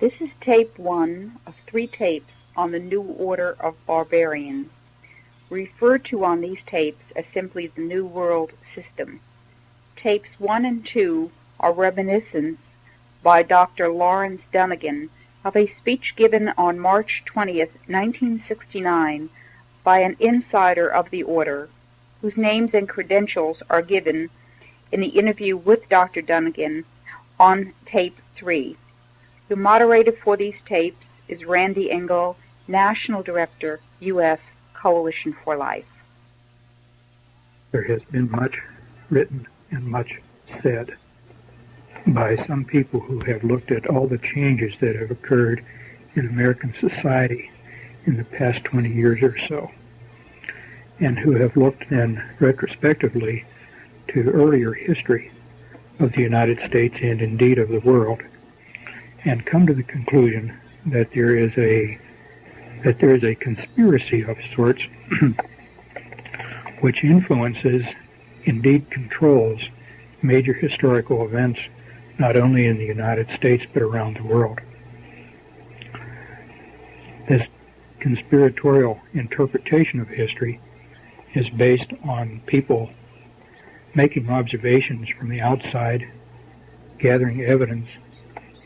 This is tape 1 of 3 tapes on the New Order of Barbarians, referred to on these tapes as simply the New World System. Tapes 1 and 2 are reminiscence by Dr. Lawrence Dunegan of a speech given on March 20th, 1969 by an insider of the Order, whose names and credentials are given in the interview with Dr. Dunegan on tape 3. The moderator for these tapes is Randy Engel, National Director, U.S. Coalition for Life. There has been much written and much said by some people who have looked at all the changes that have occurred in American society in the past 20 years or so, and who have looked then retrospectively to earlier history of the United States and indeed of the world, and come to the conclusion that there is a conspiracy of sorts which influences, indeed controls, major historical events not only in the United States but around the world. This conspiratorial interpretation of history is based on people making observations from the outside, gathering evidence,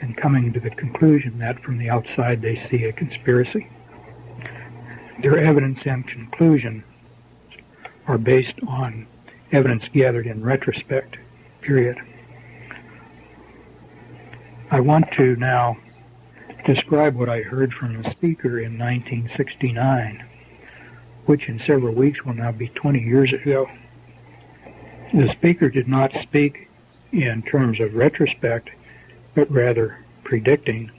and coming to the conclusion that from the outside they see a conspiracy. Their evidence and conclusion are based on evidence gathered in retrospect, period. I want to now describe what I heard from a speaker in 1969, which in several weeks will now be 20 years ago. The speaker did not speak in terms of retrospect, but rather predicting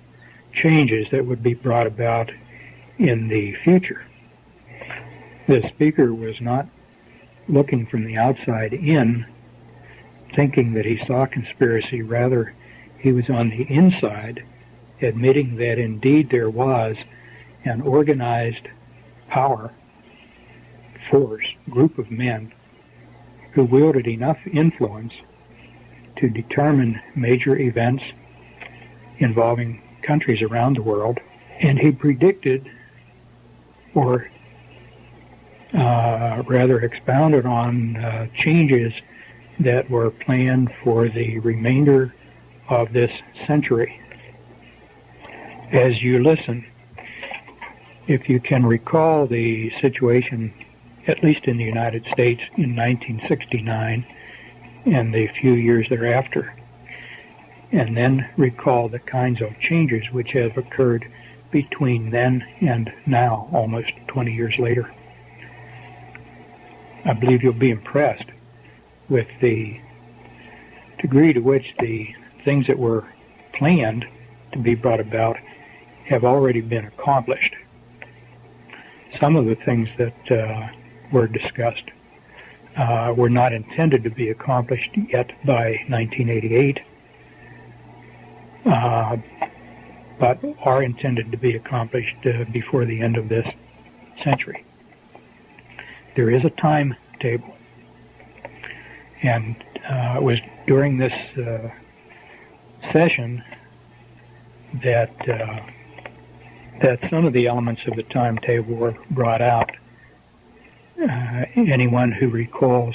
changes that would be brought about in the future. The speaker was not looking from the outside in, thinking that he saw conspiracy. Rather, he was on the inside, admitting that indeed there was an organized power, force, group of men who wielded enough influence to determine major events involving countries around the world, and he predicted, or rather expounded on changes that were planned for the remainder of this century. As you listen, if you can recall the situation, at least in the United States in 1969 and the few years thereafter, and then recall the kinds of changes which have occurred between then and now, almost 20 years later, I believe you'll be impressed with the degree to which the things that were planned to be brought about have already been accomplished. Some of the things that were discussed were not intended to be accomplished yet by 1988, but are intended to be accomplished before the end of this century. There is a timetable, and it was during this session that some of the elements of the timetable were brought out. Anyone who recalls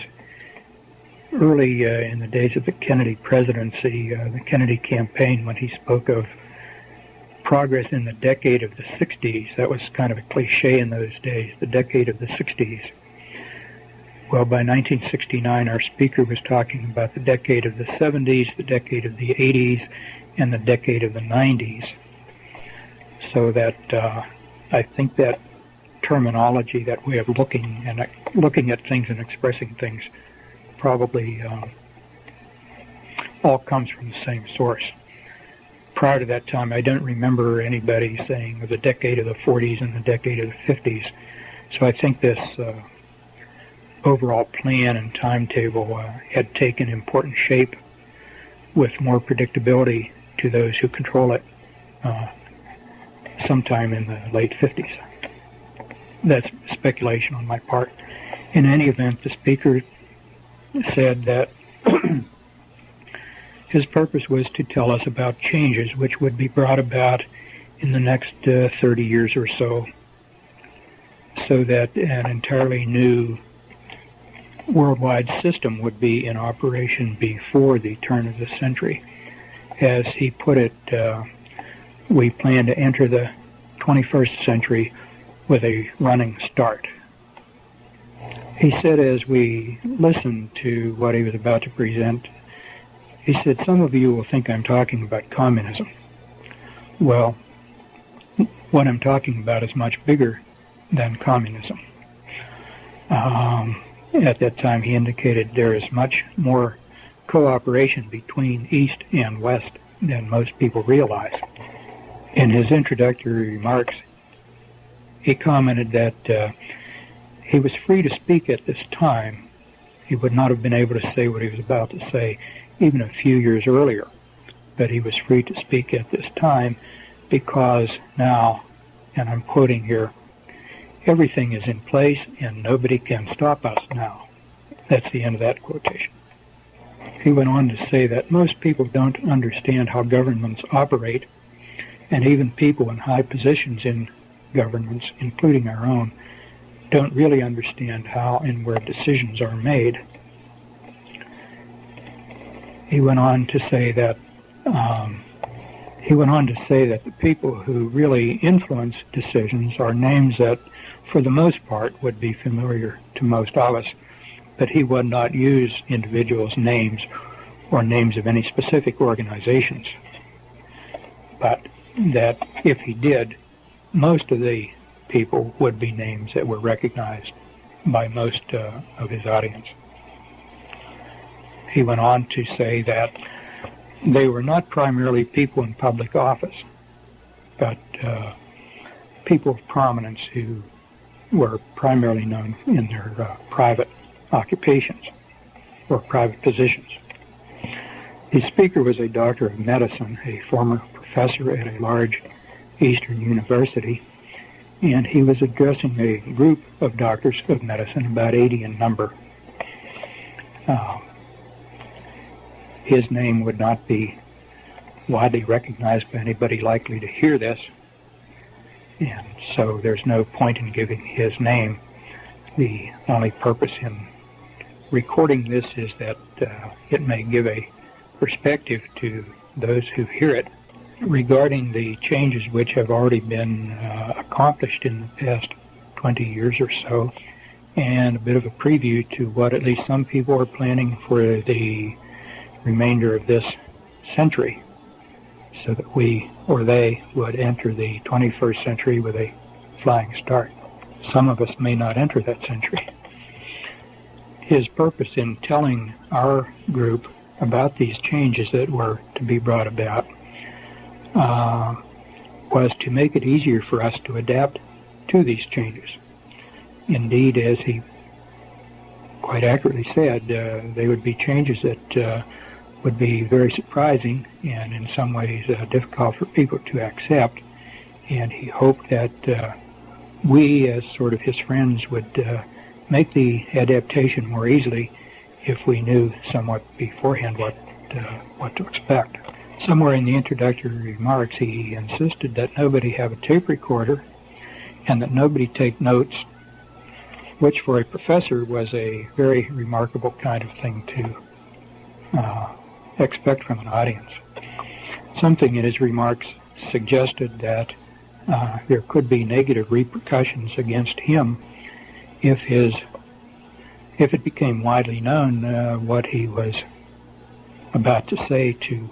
early in the days of the Kennedy presidency, the Kennedy campaign, when he spoke of progress in the decade of the 60s, that was kind of a cliche in those days, the decade of the 60s. Well, by 1969, our speaker was talking about the decade of the 70s, the decade of the 80s, and the decade of the 90s. So that I think that terminology, that way of looking at things and expressing things, probably all comes from the same source. Prior to that time, I don't remember anybody saying the decade of the 40s and the decade of the 50s. So I think this overall plan and timetable had taken important shape with more predictability to those who control it sometime in the late 50s. That's speculation on my part. In any event, the speaker said that His purpose was to tell us about changes which would be brought about in the next 30 years or so that an entirely new worldwide system would be in operation before the turn of the century. As he put it, we plan to enter the 21st century with a running start. He said as we listened to what he was about to present, he said, some of you will think I'm talking about communism. Well, what I'm talking about is much bigger than communism. At that time, he indicated there is much more cooperation between East and West than most people realize. In his introductory remarks, he commented that he was free to speak at this time. He would not have been able to say what he was about to say even a few years earlier, but he was free to speak at this time because now, and I'm quoting here, everything is in place and nobody can stop us now. That's the end of that quotation. He went on to say that most people don't understand how governments operate, and even people in high positions in governments, including our own, don't really understand how and where decisions are made. He went on to say that the people who really influence decisions are names that, for the most part, would be familiar to most of us, but he would not use individuals' names or names of any specific organizations. But that if he did, most of the people would be names that were recognized by most of his audience. He went on to say that they were not primarily people in public office, but people of prominence who were primarily known in their private occupations or private positions. The speaker was a doctor of medicine, a former professor at a large Eastern university, and he was addressing a group of doctors of medicine, about 80 in number. His name would not be widely recognized by anybody likely to hear this, and so there's no point in giving his name. The only purpose in recording this is that it may give a perspective to those who hear it regarding the changes which have already been accomplished in the past 20 years or so, and a bit of a preview to what at least some people are planning for the remainder of this century, so that we, or they, would enter the 21st century with a flying start. Some of us may not enter that century. His purpose in telling our group about these changes that were to be brought about was to make it easier for us to adapt to these changes. Indeed, as he quite accurately said, they would be changes that would be very surprising and in some ways difficult for people to accept, and he hoped that we, as sort of his friends, would make the adaptation more easily if we knew somewhat beforehand what to expect. Somewhere in the introductory remarks, he insisted that nobody have a tape recorder and that nobody take notes, which for a professor was a very remarkable kind of thing to expect from an audience. Something in his remarks suggested that there could be negative repercussions against him if it became widely known what he was about to say to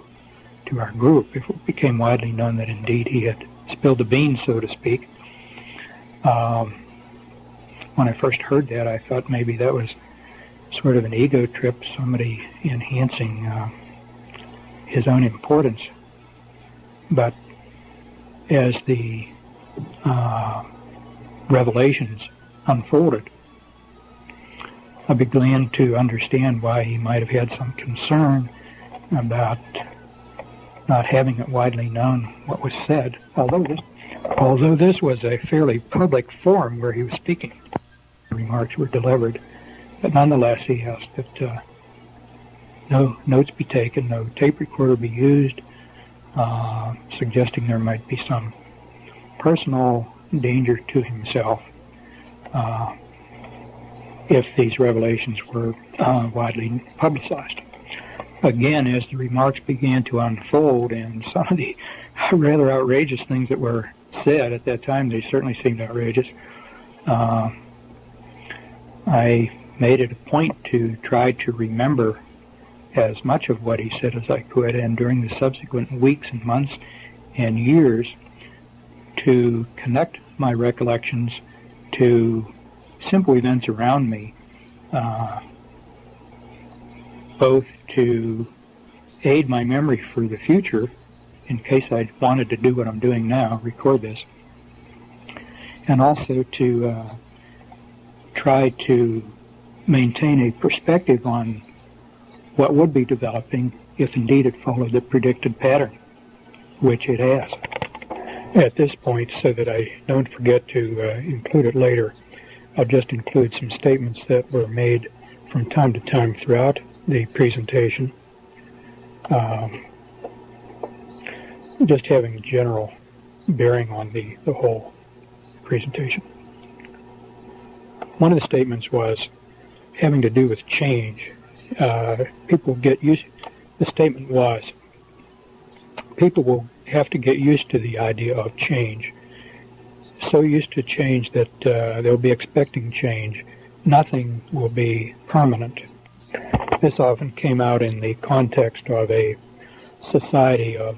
our group, if it became widely known that indeed he had spilled the beans, so to speak. When I first heard that, I thought maybe that was sort of an ego trip, somebody enhancing his own importance. But as the revelations unfolded, I began to understand why he might have had some concern about not having it widely known what was said, although this was a fairly public forum where he was speaking. Remarks were delivered, but nonetheless he asked that no notes be taken, no tape recorder be used, suggesting there might be some personal danger to himself if these revelations were widely publicized. Again, as the remarks began to unfold and some of the rather outrageous things that were said at that time, they certainly seemed outrageous, I made it a point to try to remember as much of what he said as I could, and during the subsequent weeks and months and years to connect my recollections to simple events around me, both to aid my memory for the future in case I wanted to do what I'm doing now, record this, and also to try to maintain a perspective on what would be developing if indeed it followed the predicted pattern, which it has. At this point, so that I don't forget to include it later, I'll just include some statements that were made from time to time throughout the presentation, just having a general bearing on the whole presentation. One of the statements was having to do with change. People get used, the statement was, people will have to get used to the idea of change. So used to change that they'll be expecting change. Nothing will be permanent. This often came out in the context of a society of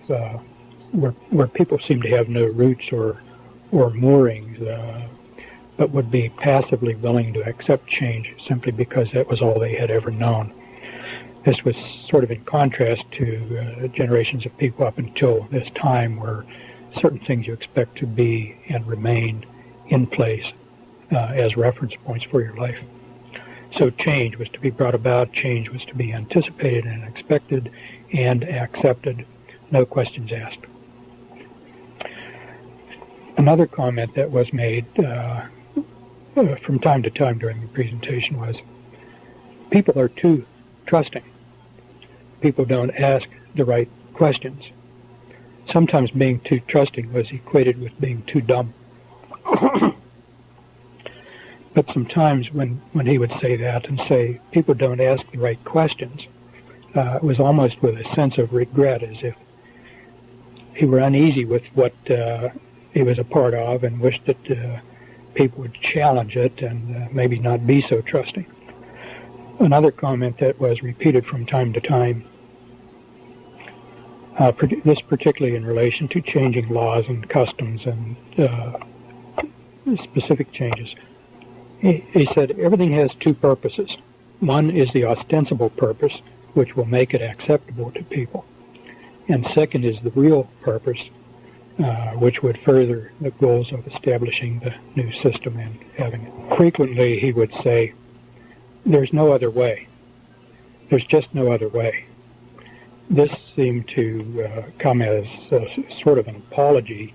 where people seem to have no roots or moorings, but would be passively willing to accept change simply because that was all they had ever known. This was sort of in contrast to generations of people up until this time, where certain things you expect to be and remain in place as reference points for your life. So change was to be brought about, change was to be anticipated and expected and accepted, no questions asked. Another comment that was made from time to time during the presentation was, people are too trusting. People don't ask the right questions. Sometimes being too trusting was equated with being too dumb. But sometimes when he would say that and say people don't ask the right questions, it was almost with a sense of regret, as if he were uneasy with what he was a part of and wished that people would challenge it and maybe not be so trusting. Another comment that was repeated from time to time, this particularly in relation to changing laws and customs and specific changes. He said everything has two purposes. One is the ostensible purpose, which will make it acceptable to people. And second is the real purpose, which would further the goals of establishing the new system and having it. Frequently he would say, there's no other way. There's just no other way. This seemed to come as sort of an apology,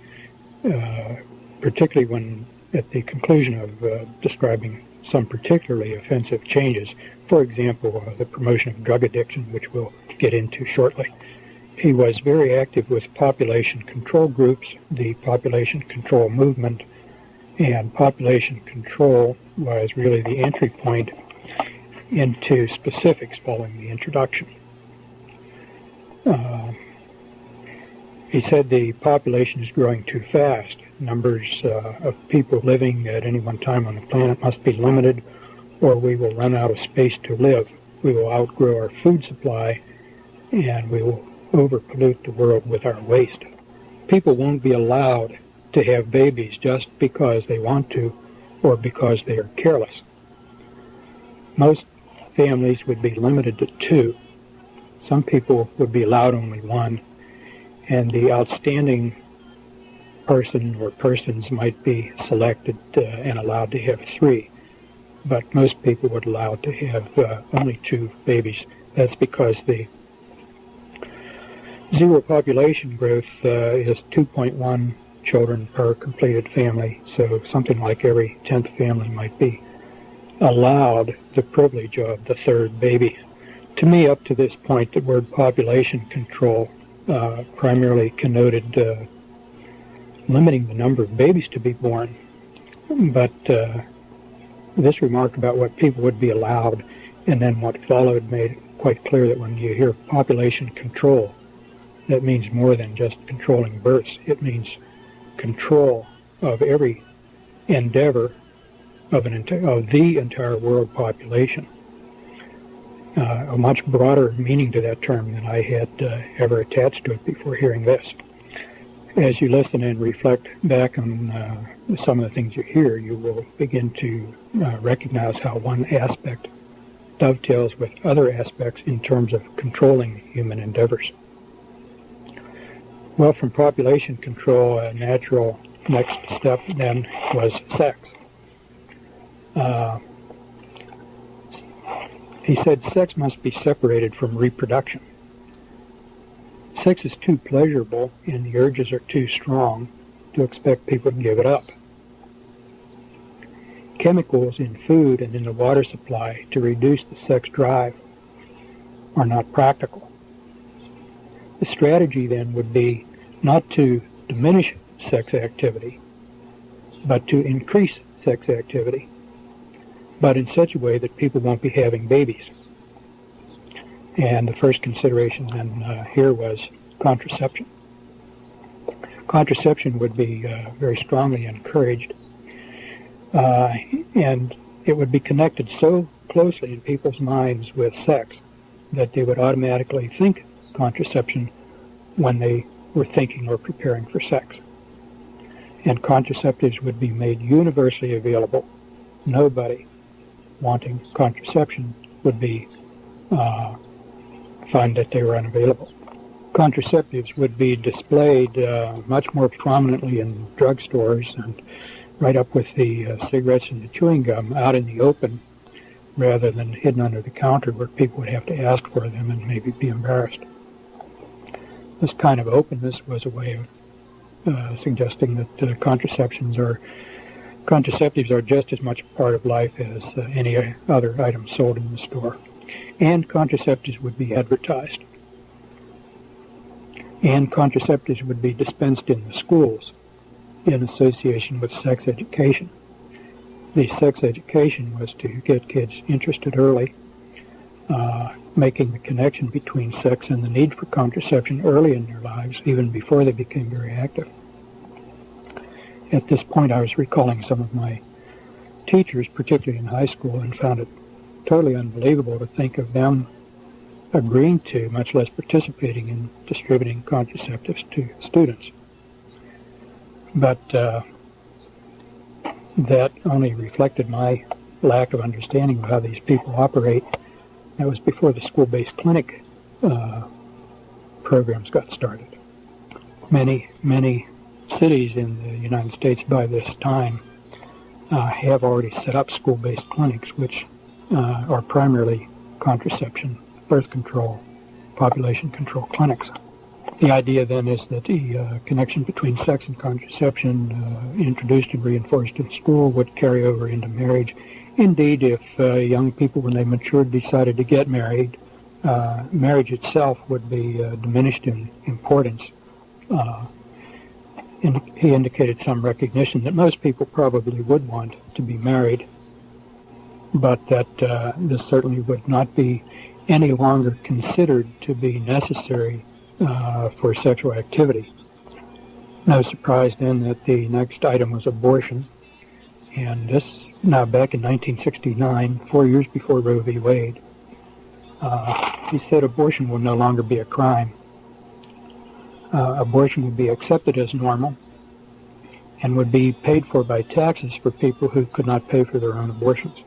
particularly when at the conclusion of describing some particularly offensive changes, for example, the promotion of drug addiction, which we'll get into shortly. He was very active with population control groups, the population control movement, and population control was really the entry point into specifics following the introduction. He said the population is growing too fast. Numbers of people living at any one time on the planet must be limited, or we will run out of space to live. We will outgrow our food supply, and we will overpollute the world with our waste. People won't be allowed to have babies just because they want to or because they are careless. Most families would be limited to 2. Some people would be allowed only 1, and the outstanding person or persons might be selected and allowed to have 3. But most people would allow to have only 2 babies. That's because the zero population growth is 2.1 children per completed family, so something like every 10th family might be allowed the privilege of the 3rd baby. To me, up to this point, the word population control primarily connoted limiting the number of babies to be born. But this remark about what people would be allowed and then what followed made it quite clear that when you hear population control, that means more than just controlling births. It means control of every endeavor of the entire world population. A much broader meaning to that term than I had ever attached to it before hearing this. As you listen and reflect back on some of the things you hear, you will begin to recognize how one aspect dovetails with other aspects in terms of controlling human endeavors. Well, from population control, a natural next step then was sex. He said sex must be separated from reproduction. Sex is too pleasurable and the urges are too strong to expect people to give it up. Chemicals in food and in the water supply to reduce the sex drive are not practical. The strategy then would be not to diminish sex activity, but to increase sex activity, but in such a way that people won't be having babies. And the first consideration then here was contraception. Contraception would be very strongly encouraged, and it would be connected so closely in people's minds with sex that they would automatically think contraception when they were thinking or preparing for sex. And contraceptives would be made universally available. Nobody wanting contraception would be find that they were unavailable. Contraceptives would be displayed much more prominently in drugstores and right up with the cigarettes and the chewing gum out in the open rather than hidden under the counter where people would have to ask for them and maybe be embarrassed. This kind of openness was a way of suggesting that contraceptives are just as much a part of life as any other item sold in the store. And contraceptives would be advertised. And contraceptives would be dispensed in the schools in association with sex education. The sex education was to get kids interested early, making the connection between sex and the need for contraception early in their lives, even before they became very active. At this point, I was recalling some of my teachers, particularly in high school, and found it totally unbelievable to think of them agreeing to, much less participating in distributing contraceptives to students. But that only reflected my lack of understanding of how these people operate. That was before the school-based clinic programs got started. Many cities in the United States by this time have already set up school-based clinics, which are primarily contraception, birth control, population control clinics. The idea then is that the connection between sex and contraception introduced and reinforced in school would carry over into marriage. Indeed, if young people, when they matured, decided to get married, marriage itself would be diminished in importance. He indicated some recognition that most people probably would want to be married, but that this certainly would not be any longer considered to be necessary for sexual activity. No surprise then that the next item was abortion, and this now back in 1969, 4 years before Roe v. Wade. He said abortion will no longer be a crime. Abortion would be accepted as normal and would be paid for by taxes for people who could not pay for their own abortions.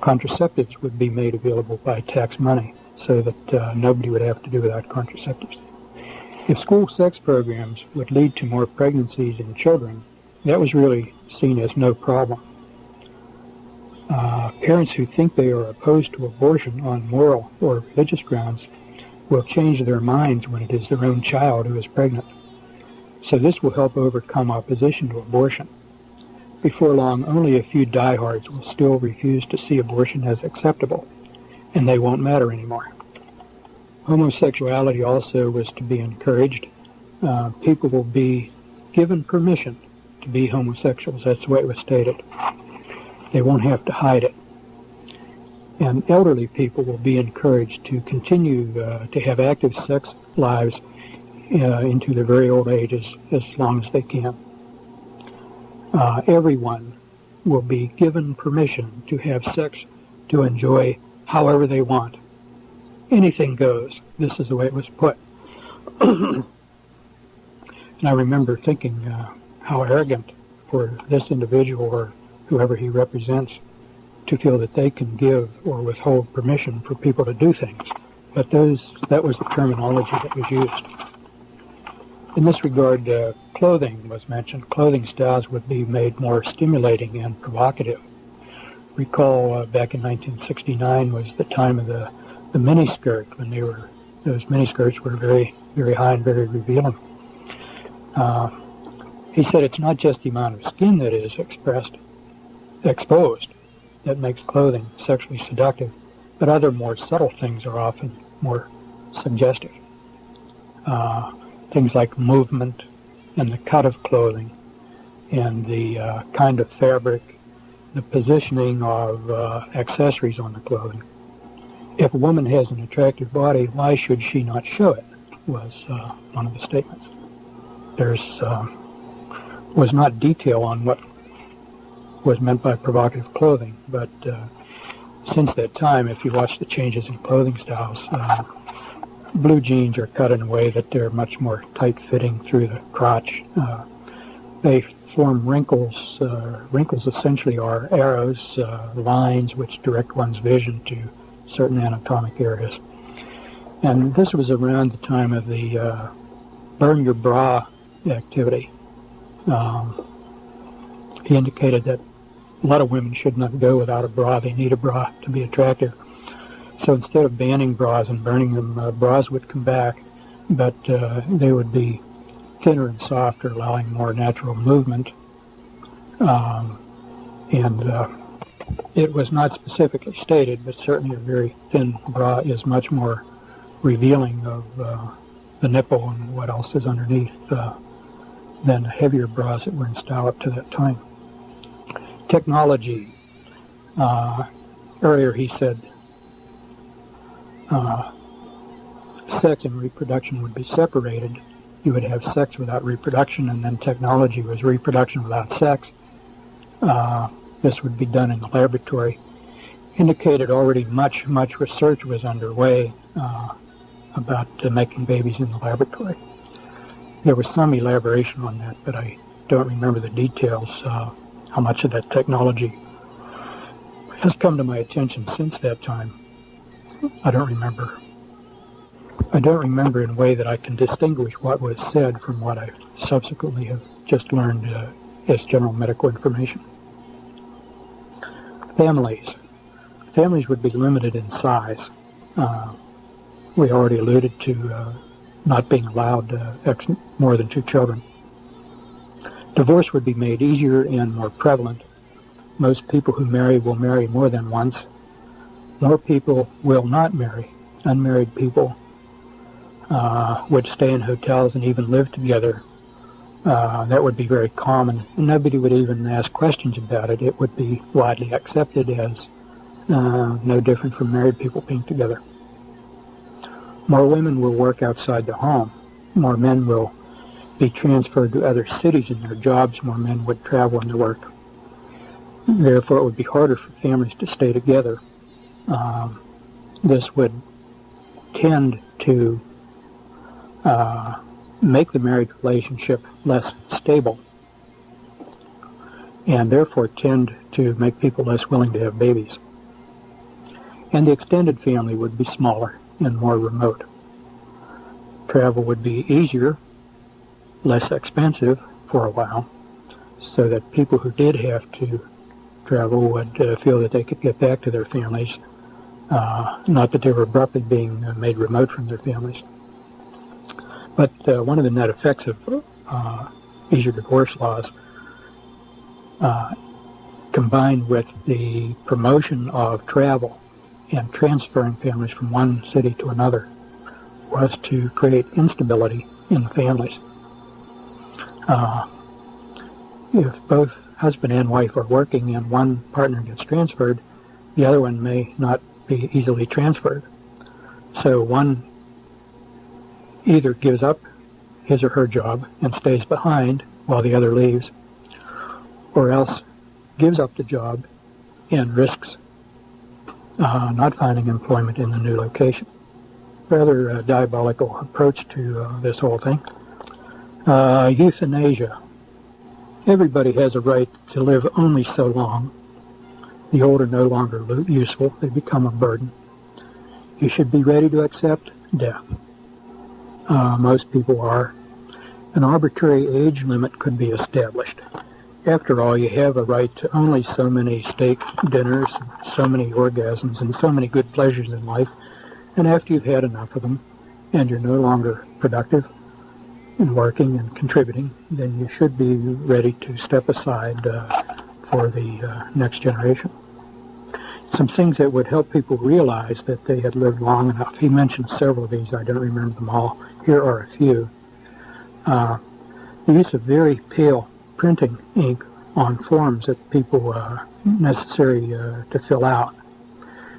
Contraceptives would be made available by tax money so that nobody would have to do without contraceptives. If school sex programs would lead to more pregnancies in children, that was really seen as no problem. Parents who think they are opposed to abortion on moral or religious grounds will change their minds when it is their own child who is pregnant. So this will help overcome opposition to abortion. Before long, only a few diehards will still refuse to see abortion as acceptable, and they won't matter anymore. Homosexuality also was to be encouraged. People will be given permission to be homosexuals. That's the way it was stated. They won't have to hide it. And elderly people will be encouraged to continue to have active sex lives into their very old ages as long as they can. Everyone will be given permission to have sex, to enjoy however they want. Anything goes. This is the way it was put. And I remember thinking how arrogant for this individual or whoever he represents to feel that they can give or withhold permission for people to do things. But that was the terminology that was used. In this regard, clothing was mentioned. Clothing styles would be made more stimulating and provocative. Recall back in 1969 was the time of the miniskirt, when those miniskirts were very, very high and very revealing. He said it's not just the amount of skin that is exposed that makes clothing sexually seductive, but other more subtle things are often more suggestive. Things like movement and the cut of clothing and the kind of fabric, the positioning of accessories on the clothing. If a woman has an attractive body, why should she not show it, was one of the statements. There's was not detail on what was meant by provocative clothing, but since that time, if you watch the changes in clothing styles, blue jeans are cut in a way that they're much more tight-fitting through the crotch. They form wrinkles. Wrinkles essentially are arrows, lines which direct one's vision to certain anatomic areas. And this was around the time of the burn your bra activity. He indicated that a lot of women should not go without a bra. They need a bra to be attractive. So instead of banning bras and burning them, bras would come back, but they would be thinner and softer, allowing more natural movement. It was not specifically stated, but certainly a very thin bra is much more revealing of the nipple and what else is underneath than heavier bras that were in style up to that time. Technology. Earlier he said sex and reproduction would be separated. You would have sex without reproduction, and then technology was reproduction without sex. This would be done in the laboratory. Indicated already much research was underway about making babies in the laboratory. There was some elaboration on that, but I don't remember the details, how much of that technology has come to my attention since that time. I don't remember in a way that I can distinguish what was said from what I subsequently have just learned as general medical information. Families would be limited in size. We already alluded to not being allowed more than 2 children. Divorce would be made easier and more prevalent. Most people who marry will marry more than once. More people will not marry. Unmarried people would stay in hotels and even live together. That would be very common. Nobody would even ask questions about it. It would be widely accepted as no different from married people being together. More women will work outside the home. More men will be transferred to other cities in their jobs. More men would travel into work. Therefore, it would be harder for families to stay together. This would tend to make the marriage relationship less stable, and therefore tend to make people less willing to have babies. And the extended family would be smaller and more remote. Travel would be easier, less expensive for a while, so that people who did have to travel would feel that they could get back to their families, not that they were abruptly being made remote from their families. But one of the net effects of easier divorce laws, combined with the promotion of travel and transferring families from one city to another, was to create instability in families. If both husband and wife are working and one partner gets transferred, the other one may not be easily transferred. So one either gives up his or her job and stays behind while the other leaves, or else gives up the job and risks not finding employment in the new location. Rather diabolical approach to this whole thing. Euthanasia. Everybody has a right to live only so long. The old are no longer useful. They become a burden. You should be ready to accept death. Most people are. An arbitrary age limit could be established. After all, you have a right to only so many steak dinners, so many orgasms, and so many good pleasures in life. And after you've had enough of them, and you're no longer productive and working and contributing, then you should be ready to step aside for the next generation. Some things that would help people realize that they had lived long enough. He mentioned several of these. I don't remember them all. Here are a few. The use of very pale printing ink on forms that people necessary to fill out,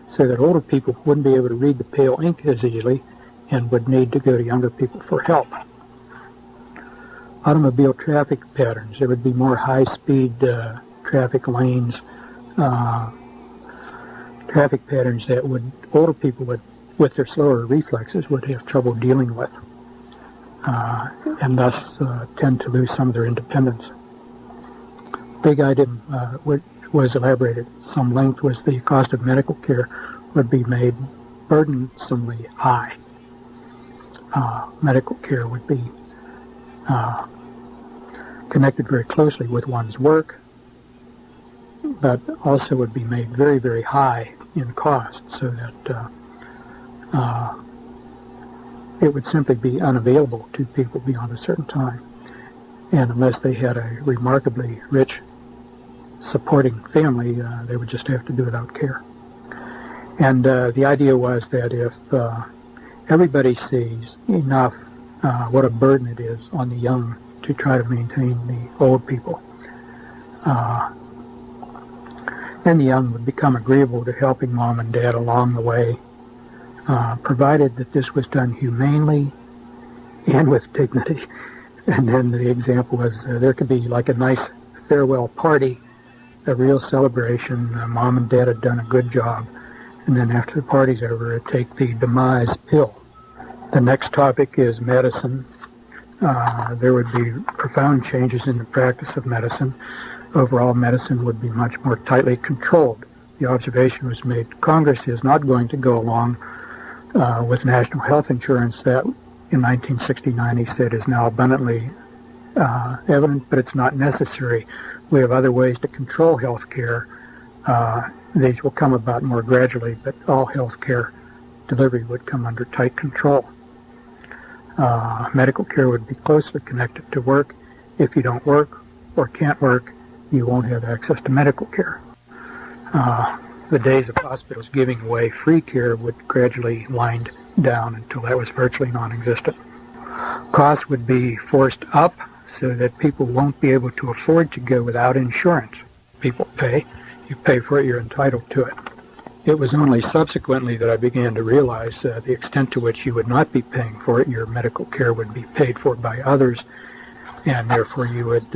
so that older people wouldn't be able to read the pale ink as easily and would need to go to younger people for help. Automobile traffic patterns. There would be more high-speed traffic lanes, traffic patterns that older people with their slower reflexes would have trouble dealing with, and thus tend to lose some of their independence. Big item which was elaborated at some length was the cost of medical care would be made burdensomely high. Medical care would be connected very closely with one's work, but also would be made very, very high in cost, so that it would simply be unavailable to people beyond a certain time. And unless they had a remarkably rich supporting family, they would just have to do without care. And the idea was that if everybody sees enough what a burden it is on the young to try to maintain the old people, then the young would become agreeable to helping mom and dad along the way, provided that this was done humanely and with dignity. And then the example was there could be like a nice farewell party, a real celebration. Mom and dad had done a good job. And then after the party's over, take the demise pill. The next topic is medicine. There would be profound changes in the practice of medicine. Overall, medicine would be much more tightly controlled. The observation was made, Congress is not going to go along with national health insurance that in 1969 he said is now abundantly evident, but it's not necessary. We have other ways to control health care. These will come about more gradually, but all health care delivery would come under tight control. Medical care would be closely connected to work. If you don't work or can't work, you won't have access to medical care. The days of hospitals giving away free care would gradually wind down until that was virtually non-existent. Costs would be forced up so that people won't be able to afford to go without insurance. People pay. You pay for it, you're entitled to it. It was only subsequently that I began to realize the extent to which you would not be paying for it. Your medical care would be paid for by others, and therefore you would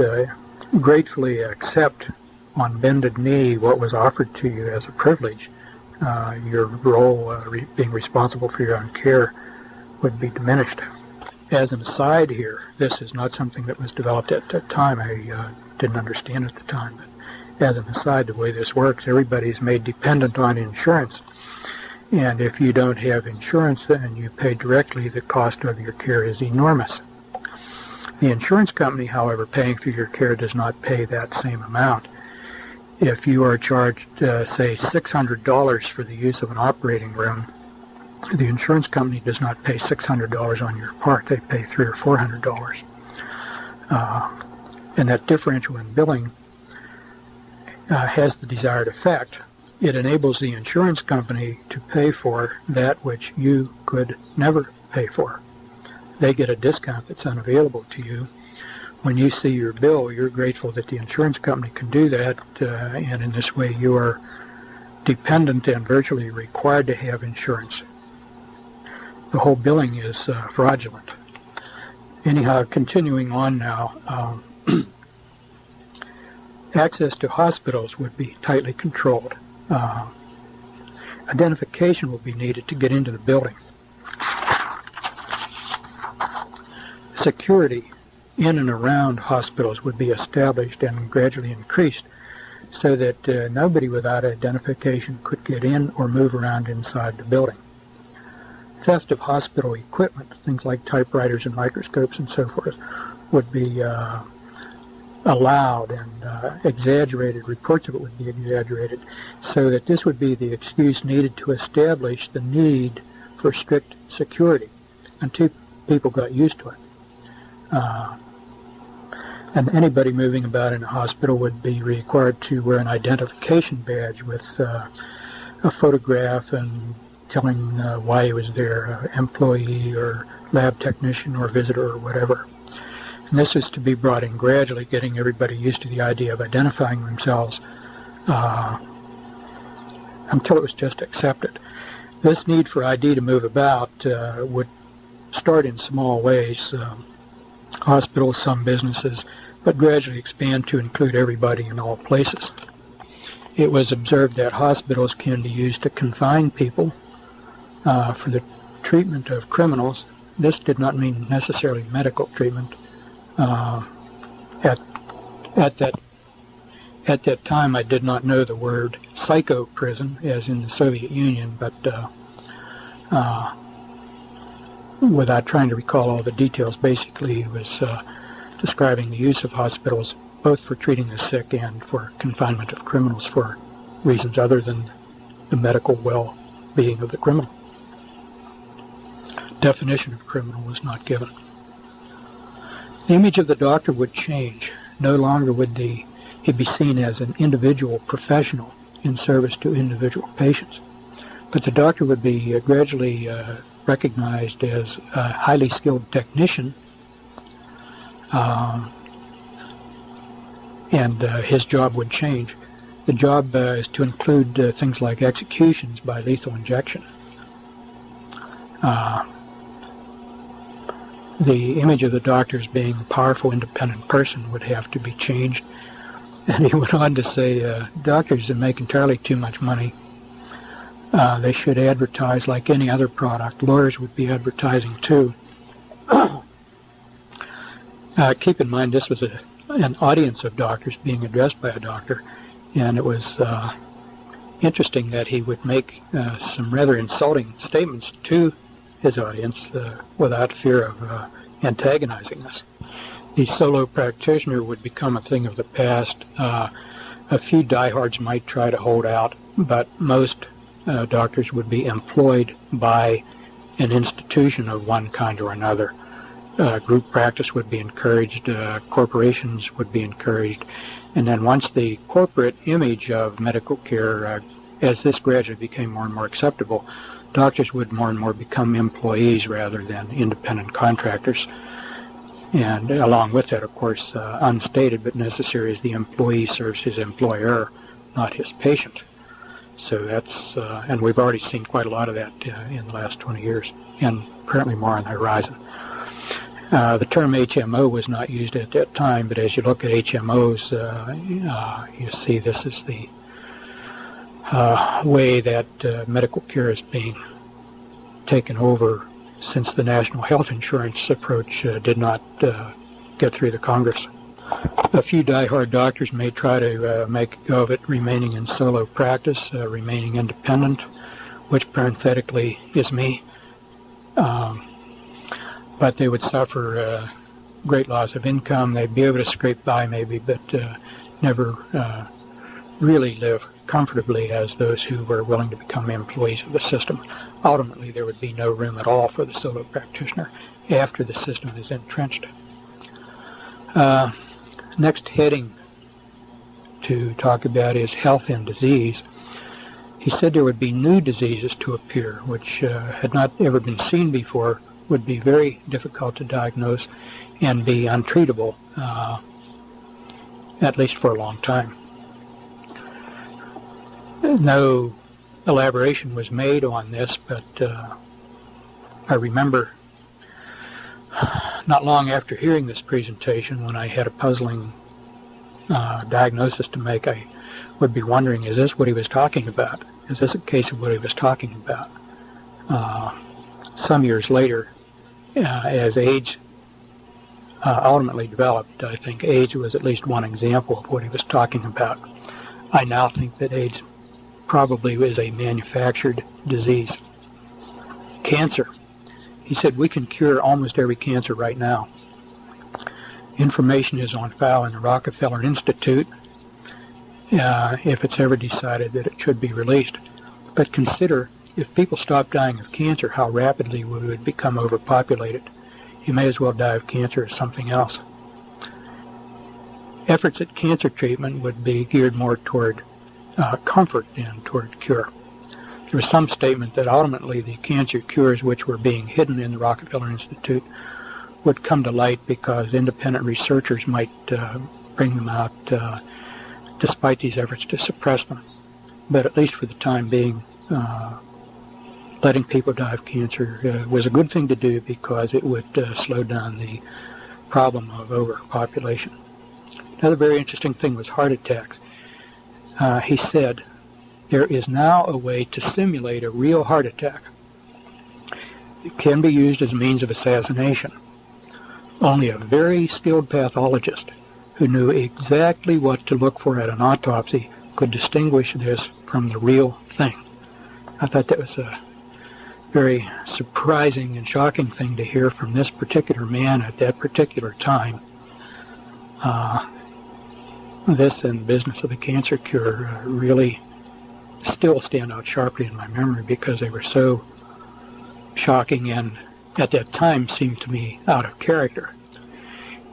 gratefully accept on bended knee what was offered to you as a privilege. Your role being responsible for your own care would be diminished. As an aside here, this is not something that was developed at that time. I didn't understand at the time, but as an aside, the way this works, everybody's made dependent on insurance. And if you don't have insurance and you pay directly, the cost of your care is enormous. The insurance company, however, paying for your care does not pay that same amount. If you are charged, say, $600 for the use of an operating room, the insurance company does not pay $600 on your part. They pay $300 or $400. And that differential in billing has the desired effect. It enables the insurance company to pay for that which you could never pay for. They get a discount that's unavailable to you. When you see your bill, you're grateful that the insurance company can do that, and in this way you are dependent and virtually required to have insurance. The whole billing is fraudulent. Anyhow, continuing on now, access to hospitals would be tightly controlled. Identification will be needed to get into the building. Security in and around hospitals would be established and gradually increased so that nobody without identification could get in or move around inside the building. Theft of hospital equipment, things like typewriters and microscopes and so forth, would be allowed, and exaggerated reports of it would be exaggerated, so that this would be the excuse needed to establish the need for strict security until people got used to it. And anybody moving about in a hospital would be required to wear an identification badge with a photograph and telling why he was there, employee or lab technician or visitor or whatever. And this is to be brought in gradually, getting everybody used to the idea of identifying themselves until it was just accepted. This need for ID to move about would start in small ways, hospitals, some businesses, but gradually expand to include everybody in all places. It was observed that hospitals can be used to confine people for the treatment of criminals. This did not mean necessarily medical treatment. At that time, I did not know the word psycho prison, as in the Soviet Union, but without trying to recall all the details, basically he was describing the use of hospitals both for treating the sick and for confinement of criminals for reasons other than the medical well-being of the criminal. Definition of criminal was not given. The image of the doctor would change. No longer would he be seen as an individual professional in service to individual patients, but the doctor would be gradually recognized as a highly skilled technician, and his job would change. The job is to include things like executions by lethal injection. The image of the doctor as being a powerful, independent person would have to be changed. And he went on to say, doctors that make entirely too much money, they should advertise like any other product. Lawyers would be advertising too. Keep in mind this was an audience of doctors being addressed by a doctor, and it was interesting that he would make some rather insulting statements to his audience without fear of antagonizing us. The solo practitioner would become a thing of the past. A few diehards might try to hold out, but most doctors would be employed by an institution of one kind or another. Group practice would be encouraged, corporations would be encouraged, and then once the corporate image of medical care, as this gradually became more and more acceptable, doctors would more and more become employees rather than independent contractors. And along with that, of course, unstated but necessary, is the employee serves his employer, not his patient. So that's, and we've already seen quite a lot of that in the last 20 years, and currently more on the horizon. The term HMO was not used at that time, but as you look at HMOs, you see this is the way that medical care is being taken over since the national health insurance approach did not get through the Congress. A few diehard doctors may try to make a go of it, remaining in solo practice, remaining independent, which parenthetically is me. But they would suffer great loss of income. They'd be able to scrape by maybe, but never really live comfortably as those who were willing to become employees of the system. Ultimately, there would be no room at all for the solo practitioner after the system is entrenched. Next heading to talk about is health and disease. He said there would be new diseases to appear, which had not ever been seen before, would be very difficult to diagnose and be untreatable, at least for a long time. No elaboration was made on this, but I remember not long after hearing this presentation, when I had a puzzling diagnosis to make, I would be wondering, is this what he was talking about? Is this a case of what he was talking about? Some years later, as AIDS ultimately developed, I think AIDS was at least one example of what he was talking about. I now think that AIDS probably is a manufactured disease. Cancer. He said we can cure almost every cancer right now. Information is on file in the Rockefeller Institute if it's ever decided that it should be released. But consider, if people stopped dying of cancer, how rapidly we would become overpopulated. You may as well die of cancer as something else. Efforts at cancer treatment would be geared more toward comfort than toward cure. There was some statement that ultimately the cancer cures which were being hidden in the Rockefeller Institute would come to light because independent researchers might bring them out despite these efforts to suppress them. But at least for the time being, letting people die of cancer was a good thing to do because it would slow down the problem of overpopulation. Another very interesting thing was heart attacks. He said, there is now a way to simulate a real heart attack. It can be used as a means of assassination. Only a very skilled pathologist who knew exactly what to look for at an autopsy could distinguish this from the real thing. I thought that was a very surprising and shocking thing to hear from this particular man at that particular time. This and the business of the cancer cure really still stand out sharply in my memory because they were so shocking and at that time seemed to me out of character.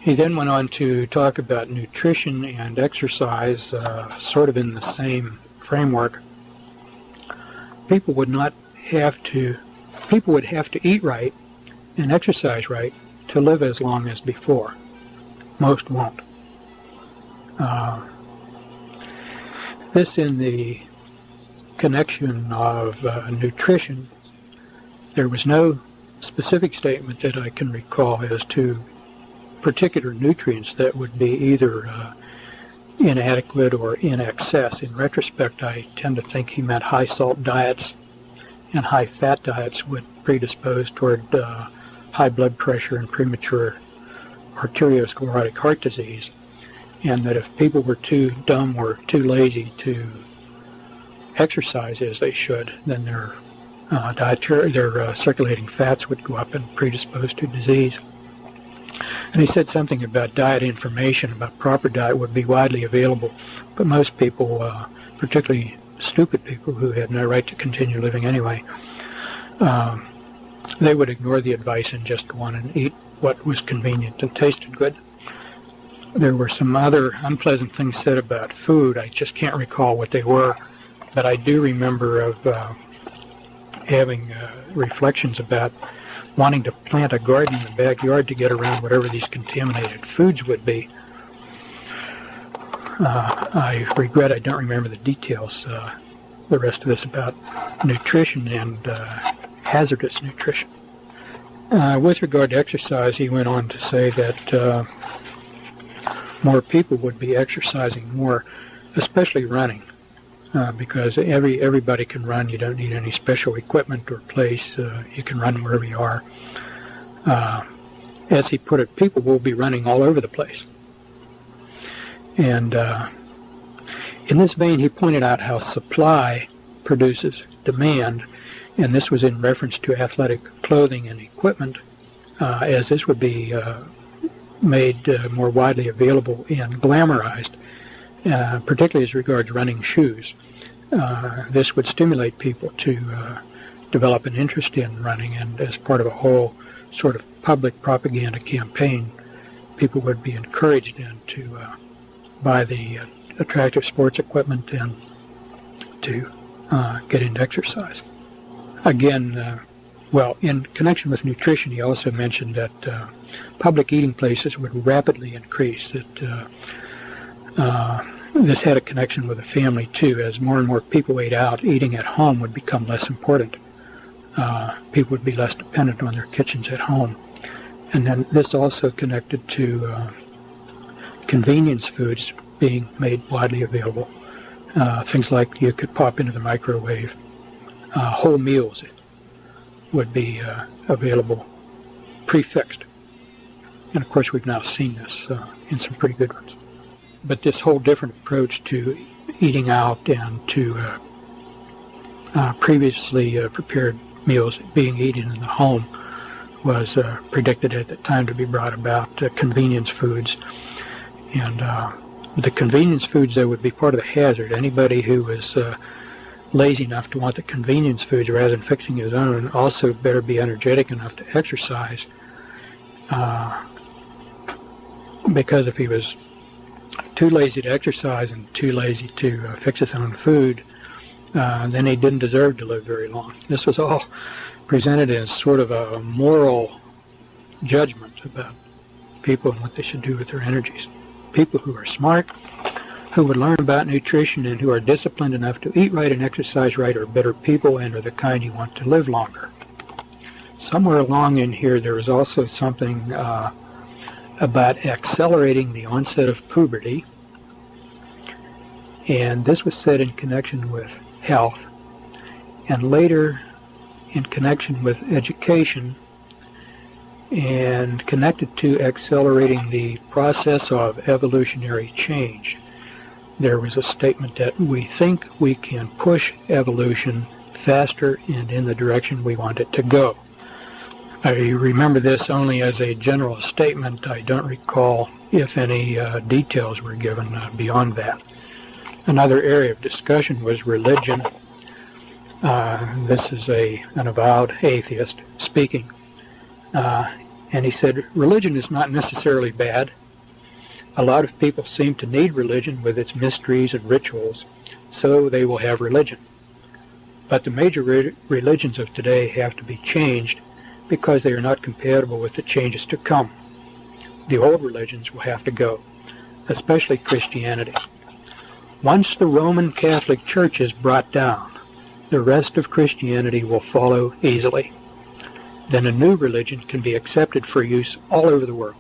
He then went on to talk about nutrition and exercise, sort of in the same framework. People would have to eat right and exercise right to live as long as before. Most won't. This in the connection of nutrition, there was no specific statement that I can recall as to particular nutrients that would be either inadequate or in excess. In retrospect, I tend to think he meant high salt diets and high fat diets would predispose toward high blood pressure and premature arteriosclerotic heart disease, and that if people were too dumb or too lazy to exercise as they should, then their circulating fats would go up and predispose to disease. And he said something about diet information about proper diet would be widely available, but most people, particularly stupid people who had no right to continue living anyway, they would ignore the advice and just go on and eat what was convenient and tasted good. There were some other unpleasant things said about food. I just can't recall what they were, but I do remember of having reflections about wanting to plant a garden in the backyard to get around whatever these contaminated foods would be. I regret I don't remember the details, the rest of this about nutrition and hazardous nutrition. With regard to exercise, he went on to say that more people would be exercising more, especially running, because everybody can run. You don't need any special equipment or place. You can run wherever you are. As he put it, people will be running all over the place. And in this vein, he pointed out how supply produces demand, and this was in reference to athletic clothing and equipment, as this would be made more widely available and glamorized, particularly as regards running shoes. This would stimulate people to develop an interest in running, and as part of a whole sort of public propaganda campaign, people would be encouraged then to buy the attractive sports equipment and to get into exercise. Again, Well, in connection with nutrition, he also mentioned that public eating places would rapidly increase, that this had a connection with the family, too. As more and more people ate out, eating at home would become less important. People would be less dependent on their kitchens at home. And then this also connected to convenience foods being made widely available. Things like you could pop into the microwave. Whole meals would be available prefixed. And of course we've now seen this in some pretty good ones. But this whole different approach to eating out and to previously prepared meals being eaten in the home was predicted at the time to be brought about convenience foods. And the convenience foods, though, would be part of the hazard. Anybody who was lazy enough to want the convenience foods rather than fixing his own also better be energetic enough to exercise, because if he was too lazy to exercise and too lazy to fix his own food, then he didn't deserve to live very long. This was all presented as sort of a moral judgment about people and what they should do with their energies. People who are smart, who would learn about nutrition, and who are disciplined enough to eat right and exercise right are better people and are the kind you want to live longer. Somewhere along in here there was also something about accelerating the onset of puberty, and this was said in connection with health, and later in connection with education, and connected to accelerating the process of evolutionary change. There was a statement that we think we can push evolution faster and in the direction we want it to go. I remember this only as a general statement. I don't recall if any details were given beyond that. Another area of discussion was religion. This is an avowed atheist speaking. And he said, religion is not necessarily bad. A lot of people seem to need religion with its mysteries and rituals, so they will have religion. But the major religions of today have to be changed because they are not compatible with the changes to come. The old religions will have to go, especially Christianity. Once the Roman Catholic Church is brought down, the rest of Christianity will follow easily. Then a new religion can be accepted for use all over the world.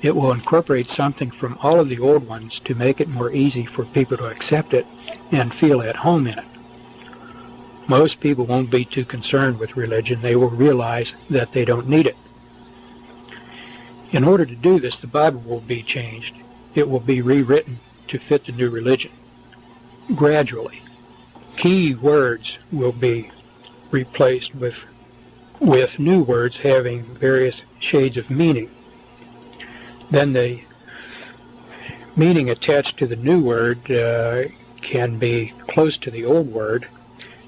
It will incorporate something from all of the old ones to make it more easy for people to accept it and feel at home in it. Most people won't be too concerned with religion. They will realize that they don't need it. In order to do this, the Bible will be changed. It will be rewritten to fit the new religion. Gradually, key words will be replaced with new words having various shades of meaning. Then the meaning attached to the new word can be close to the old word,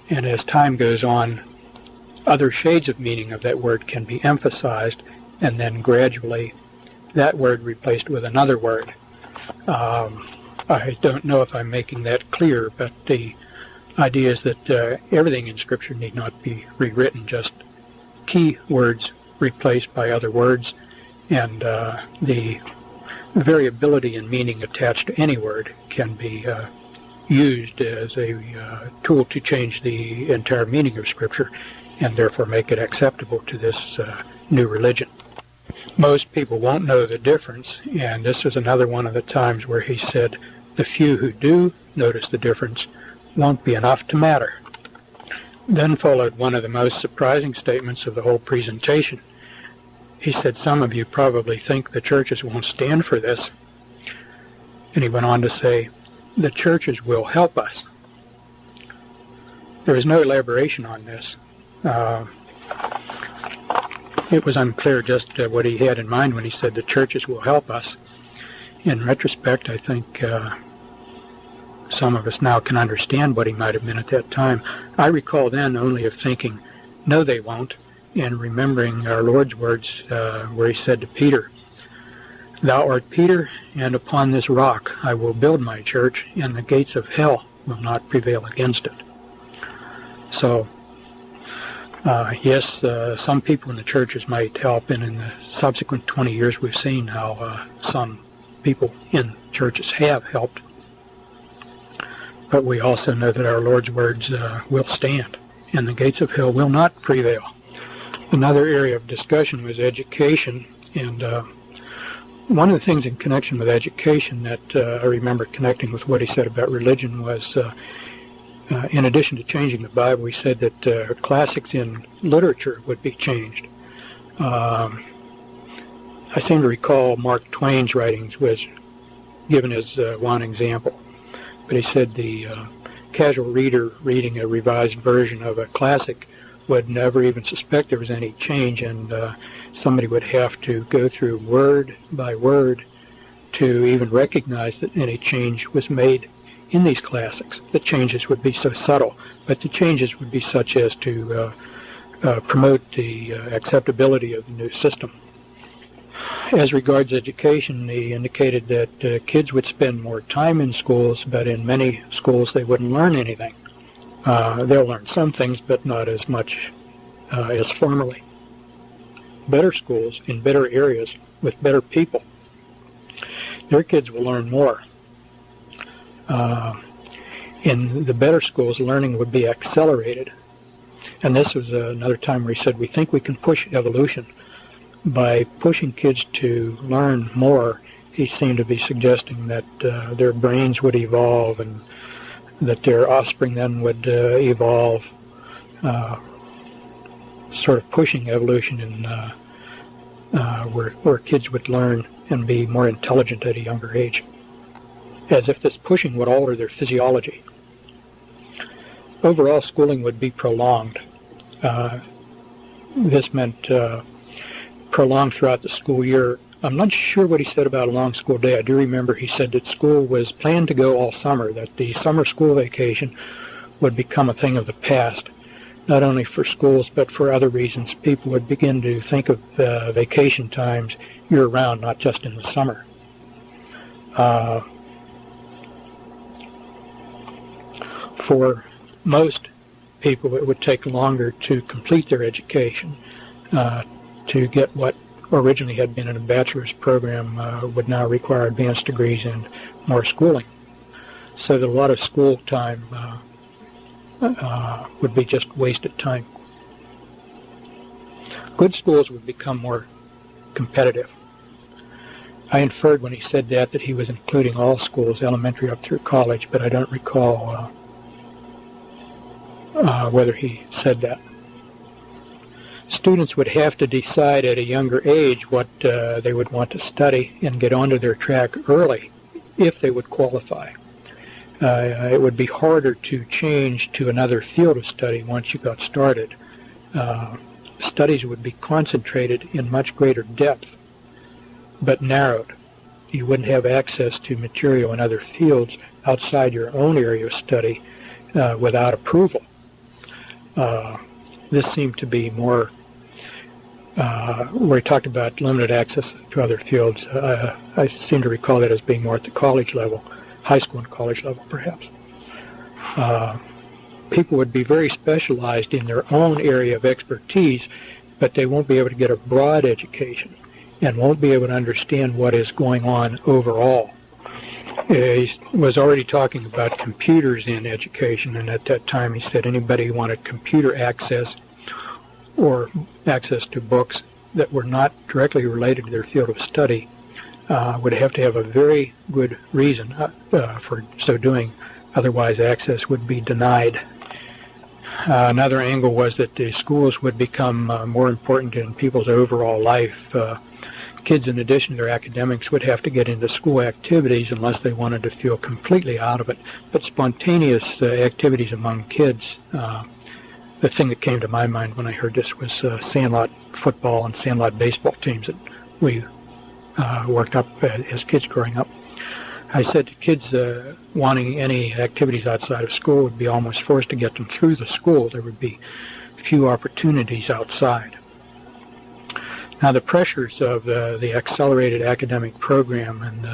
and as time goes on, other shades of meaning of that word can be emphasized, and then gradually that word replaced with another word. I don't know if I'm making that clear, but the idea is that everything in Scripture need not be rewritten, just key words replaced by other words, and the variability in meaning attached to any word can be used as a tool to change the entire meaning of Scripture and therefore make it acceptable to this new religion. Most people won't know the difference, and this was another one of the times where he said the few who do notice the difference won't be enough to matter. Then followed one of the most surprising statements of the whole presentation. He said, some of you probably think the churches won't stand for this. And he went on to say, the churches will help us. There is no elaboration on this. It was unclear just what he had in mind when he said the churches will help us. In retrospect, I think some of us now can understand what he might have meant at that time. I recall then only of thinking, no, they won't, and remembering our Lord's words where he said to Peter, thou art Peter, and upon this rock I will build my church, and the gates of hell will not prevail against it. So Yes, some people in the churches might help, and in the subsequent 20 years we've seen how some people in churches have helped. But we also know that our Lord's words will stand, and the gates of hell will not prevail. Another area of discussion was education, and one of the things in connection with education that I remember connecting with what he said about religion was, in addition to changing the Bible, he said that classics in literature would be changed. I seem to recall Mark Twain's writings was given as one example. But he said the casual reader reading a revised version of a classic would never even suspect there was any change, and somebody would have to go through word by word to even recognize that any change was made in these classics. The changes would be so subtle, but the changes would be such as to promote the acceptability of the new system. As regards education, he indicated that kids would spend more time in schools, but in many schools they wouldn't learn anything. They'll learn some things, but not as much as formerly. Better schools in better areas with better people, their kids will learn more. In the better schools, learning would be accelerated. And this was another time where he said, we think we can push evolution. By pushing kids to learn more, he seemed to be suggesting that their brains would evolve and that their offspring then would evolve, sort of pushing evolution in where kids would learn and be more intelligent at a younger age, as if this pushing would alter their physiology. Overall, schooling would be prolonged. This meant prolonged throughout the school year. I'm not sure what he said about a long school day. I do remember he said that school was planned to go all summer, that the summer school vacation would become a thing of the past, not only for schools but for other reasons. People would begin to think of vacation times year-round, not just in the summer. For most people, it would take longer to complete their education. To get what originally had been in a bachelor's program would now require advanced degrees and more schooling. So that a lot of school time would be just wasted time. Good schools would become more competitive. I inferred when he said that he was including all schools, elementary up through college, but I don't recall whether he said that. Students would have to decide at a younger age what they would want to study and get onto their track early if they would qualify. It would be harder to change to another field of study once you got started. Studies would be concentrated in much greater depth, but narrowed. You wouldn't have access to material in other fields outside your own area of study without approval. This seemed to be more where he talked about limited access to other fields. I seem to recall that as being more at the college level, high school and college level perhaps. People would be very specialized in their own area of expertise, but they won't be able to get a broad education and won't be able to understand what is going on overall. He was already talking about computers in education, and at that time he said anybody who wanted computer access or access to books that were not directly related to their field of study would have to have a very good reason for so doing, otherwise access would be denied. Another angle was that the schools would become more important in people's overall life. Kids, in addition to their academics, would have to get into school activities unless they wanted to feel completely out of it. But spontaneous activities among kids, the thing that came to my mind when I heard this was sandlot football and sandlot baseball teams that we worked up as kids growing up. I said to kids wanting any activities outside of school would be almost forced to get them through the school. There would be few opportunities outside. Now, the pressures of the accelerated academic program and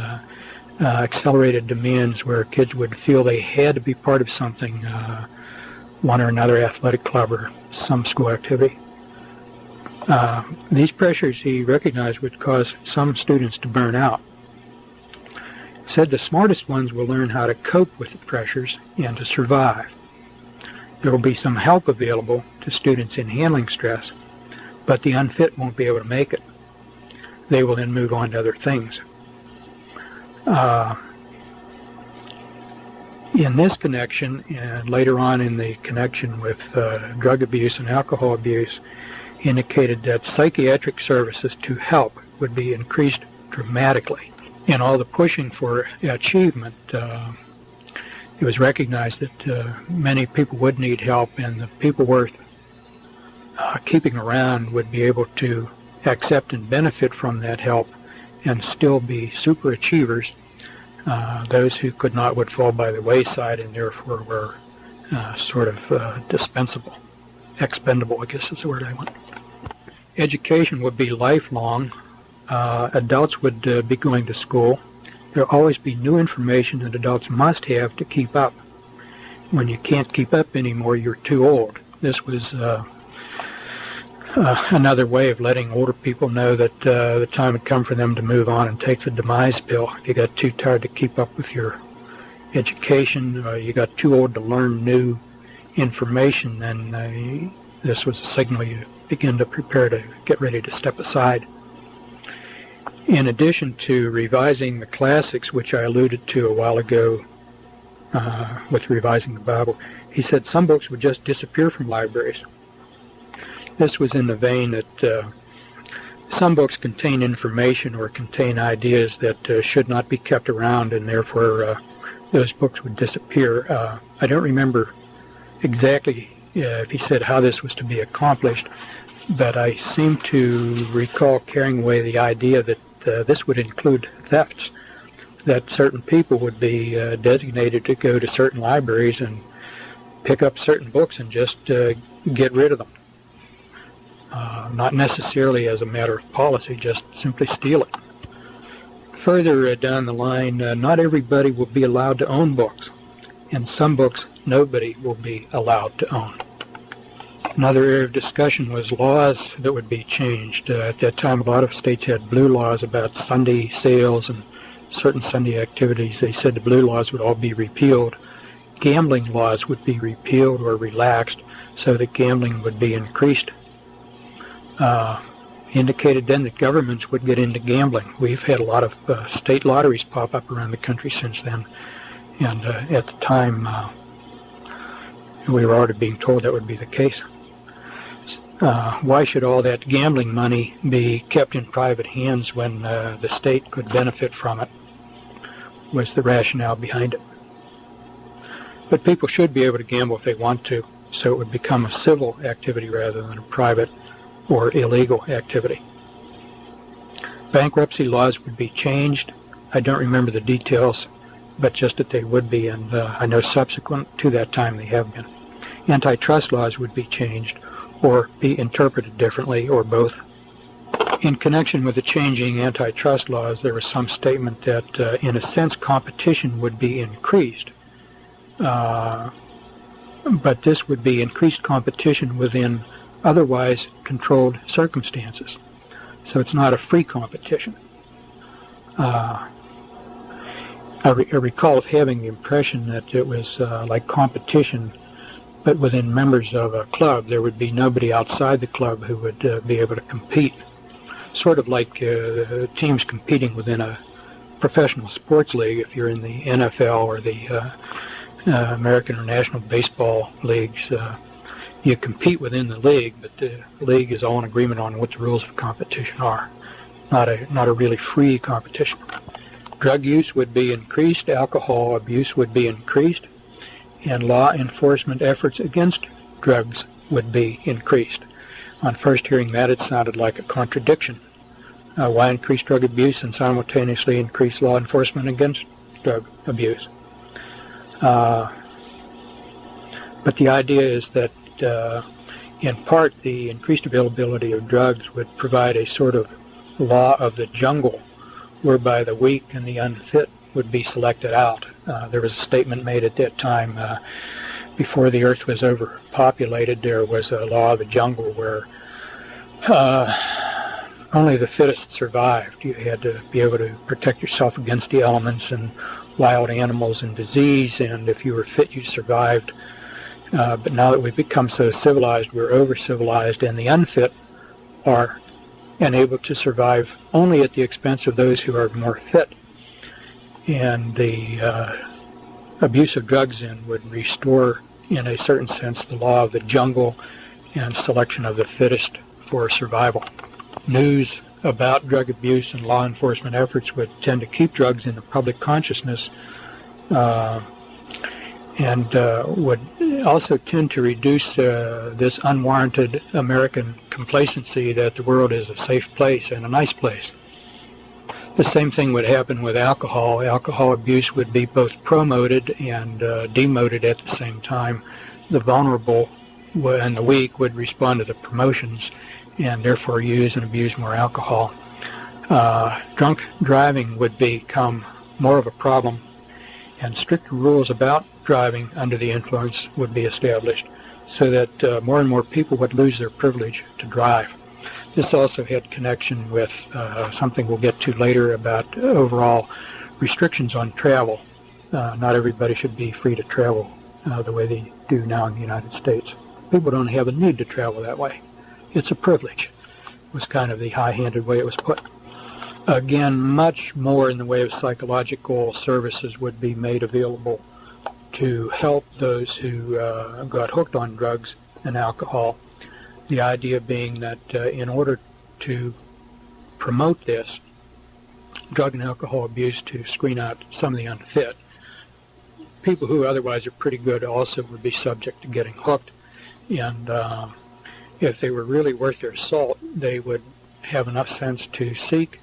accelerated demands where kids would feel they had to be part of something one or another athletic club or some school activity. These pressures he recognized would cause some students to burn out. He said the smartest ones will learn how to cope with the pressures and to survive. There will be some help available to students in handling stress, but the unfit won't be able to make it. They will then move on to other things. In this connection, and later on in the connection with drug abuse and alcohol abuse, indicated that psychiatric services to help would be increased dramatically. In all the pushing for achievement, it was recognized that many people would need help, and the people worth keeping around would be able to accept and benefit from that help and still be super achievers. Those who could not would fall by the wayside and therefore were sort of dispensable, expendable, I guess is the word I want. Education would be lifelong. Adults would be going to school. There will always be new information that adults must have to keep up. When you can't keep up anymore, you're too old. This was another way of letting older people know that the time had come for them to move on and take the demise pill. If you got too tired to keep up with your education, you got too old to learn new information, then this was a signal you begin to prepare to get ready to step aside. In addition to revising the classics, which I alluded to a while ago with revising the Bible, he said some books would just disappear from libraries. This was in the vein that some books contain information or contain ideas that should not be kept around, and therefore those books would disappear. I don't remember exactly if he said how this was to be accomplished, but I seem to recall carrying away the idea that this would include thefts, that certain people would be designated to go to certain libraries and pick up certain books and just get rid of them. Not necessarily as a matter of policy, just simply steal it. Further down the line, not everybody will be allowed to own books, and some books nobody will be allowed to own. Another area of discussion was laws that would be changed. At that time, a lot of states had blue laws about Sunday sales and certain Sunday activities. They said the blue laws would all be repealed. Gambling laws would be repealed or relaxed so that gambling would be increased. Indicated then that governments would get into gambling. We've had a lot of state lotteries pop up around the country since then, and at the time we were already being told that would be the case. Why should all that gambling money be kept in private hands when the state could benefit from it, was the rationale behind it. But people should be able to gamble if they want to, so it would become a civil activity rather than a private or illegal activity. Bankruptcy laws would be changed. I don't remember the details, but just that they would be, and I know subsequent to that time they have been. Antitrust laws would be changed or be interpreted differently, or both. In connection with the changing antitrust laws, there was some statement that, in a sense, competition would be increased. But this would be increased competition within otherwise controlled circumstances. So it's not a free competition. I recall of having the impression that it was like competition, but within members of a club. There would be nobody outside the club who would be able to compete. Sort of like teams competing within a professional sports league. If you're in the NFL or the American or National Baseball leagues, you compete within the league, but the league is all in agreement on what the rules of competition are. Not a really free competition. Drug use would be increased, alcohol abuse would be increased, and law enforcement efforts against drugs would be increased. On first hearing that, it sounded like a contradiction. Why increase drug abuse and simultaneously increase law enforcement against drug abuse? But the idea is that in part the increased availability of drugs would provide a sort of law of the jungle whereby the weak and the unfit would be selected out. There was a statement made at that time before the earth was overpopulated, there was a law of the jungle where only the fittest survived. You had to be able to protect yourself against the elements and wild animals and disease, and if you were fit, you survived. But now that we've become so civilized, we're over-civilized, and the unfit are unable to survive only at the expense of those who are more fit. And the abuse of drugs then would restore, in a certain sense, the law of the jungle and selection of the fittest for survival. News about drug abuse and law enforcement efforts would tend to keep drugs in the public consciousness and would also tend to reduce this unwarranted American complacency that the world is a safe place and a nice place. The same thing would happen with alcohol. Alcohol abuse would be both promoted and demoted at the same time. The vulnerable and the weak would respond to the promotions and therefore use and abuse more alcohol. Drunk driving would become more of a problem, and strict rules about driving under the influence would be established so that more and more people would lose their privilege to drive. This also had connection with something we'll get to later about overall restrictions on travel. Not everybody should be free to travel the way they do now in the United States. People don't have a need to travel that way. It's a privilege, was kind of the high-handed way it was put. Again, much more in the way of psychological services would be made available to help those who got hooked on drugs and alcohol. The idea being that in order to promote this, drug and alcohol abuse to screen out some of the unfit, people who otherwise are pretty good also would be subject to getting hooked. And if they were really worth their salt, they would have enough sense to seek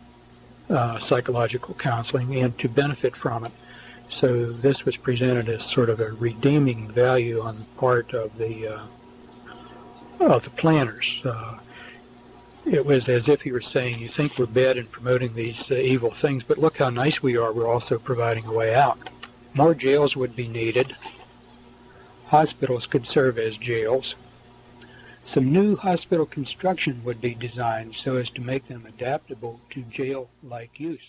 psychological counseling and to benefit from it. So this was presented as sort of a redeeming value on the part of the planners. It was as if he were saying, you think we're bad in promoting these evil things, but look how nice we are. We're also providing a way out. More jails would be needed. Hospitals could serve as jails. Some new hospital construction would be designed so as to make them adaptable to jail-like use.